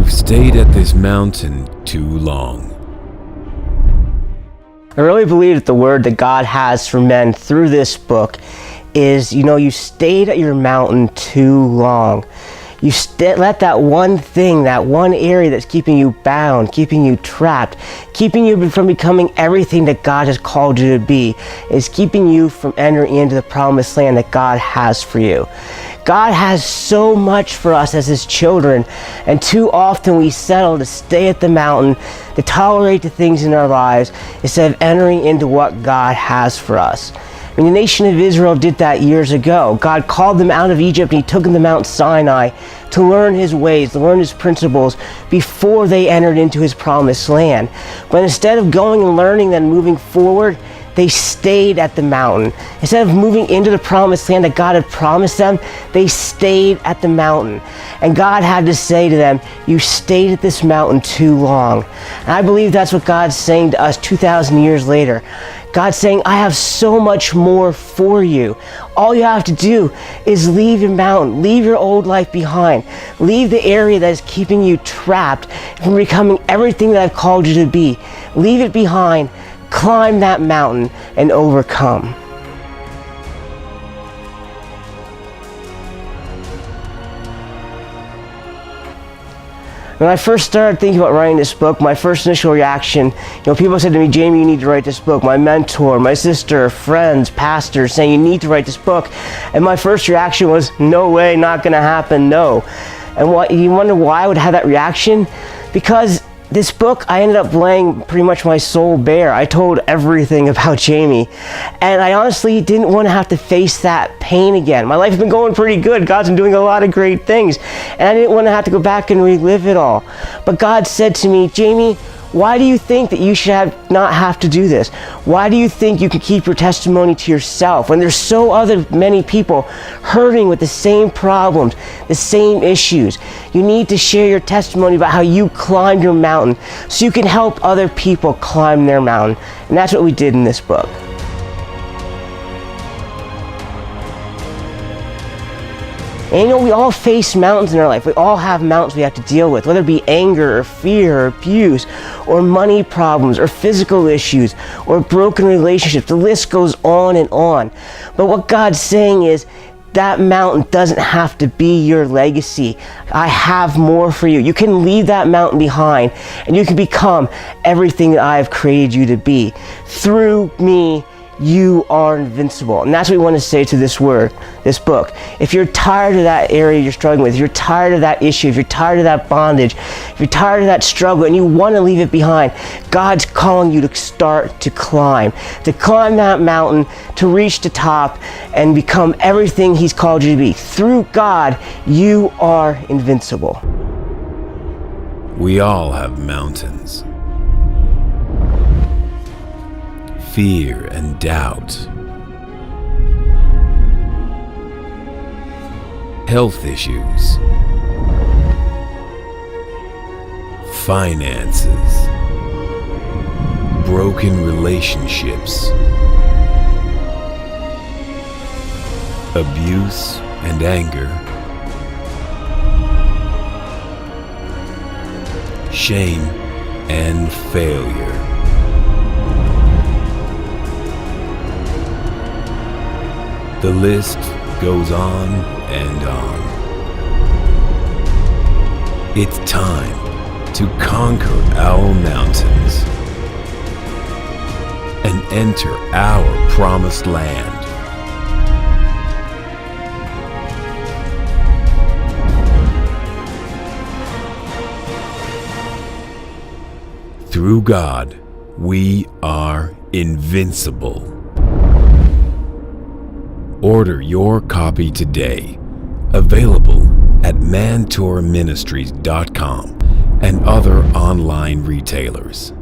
You've stayed at this mountain too long. I really believe that the word that God has for men through this book is, you stayed at your mountain too long. You let that one thing, that one area that's keeping you bound, keeping you trapped, keeping you from becoming everything that God has called you to be, is keeping you from entering into the promised land that God has for you. God has so much for us as His children, and too often we settle to stay at the mountain, to tolerate the things in our lives, instead of entering into what God has for us. The nation of Israel did that years ago. God called them out of Egypt and He took them to Mount Sinai to learn His ways, to learn His principles before they entered into His promised land. But instead of going and learning and moving forward, they stayed at the mountain. Instead of moving into the promised land that God had promised them, they stayed at the mountain. And God had to say to them, you stayed at this mountain too long. And I believe that's what God's saying to us 2,000 years later. God's saying, I have so much more for you. All you have to do is leave your mountain, leave your old life behind, leave the area that is keeping you trapped from becoming everything that I've called you to be. Leave it behind, climb that mountain, and overcome. When I first started thinking about writing this book, my first initial reaction, people said to me, Jamie, you need to write this book. My mentor, my sister, friends, pastors saying you need to write this book. And my first reaction was, no way, not going to happen, no. And you wonder why I would have that reaction? Because this book, I ended up laying pretty much my soul bare. I told everything about Jamie. And I honestly didn't want to have to face that pain again. My life has been going pretty good. God's been doing a lot of great things. And I didn't want to have to go back and relive it all. But God said to me, Jamie, why do you think that you should not have to do this? Why do you think you can keep your testimony to yourself when there's so many people hurting with the same problems, the same issues? You need to share your testimony about how you climbed your mountain so you can help other people climb their mountain. And that's what we did in this book. And we all face mountains in our life. We all have mountains we have to deal with, whether it be anger or fear or abuse or money problems or physical issues or broken relationships. The list goes on and on. But what God's saying is, that mountain doesn't have to be your legacy. I have more for you. You can leave that mountain behind and you can become everything that I have created you to be. Through me, you are invincible. And that's what we want to say to this book. If you're tired of that area you're struggling with, if you're tired of that issue, if you're tired of that bondage, if you're tired of that struggle and you want to leave it behind, God's calling you to start to climb that mountain, to reach the top and become everything He's called you to be. Through God, you are invincible. We all have mountains. Fear and doubt, health issues, finances, broken relationships, abuse and anger, shame and failure. The list goes on and on. It's time to conquer our mountains and enter our promised land. Through God, we are invincible. Order your copy today. Available at mantourministries.com and other online retailers.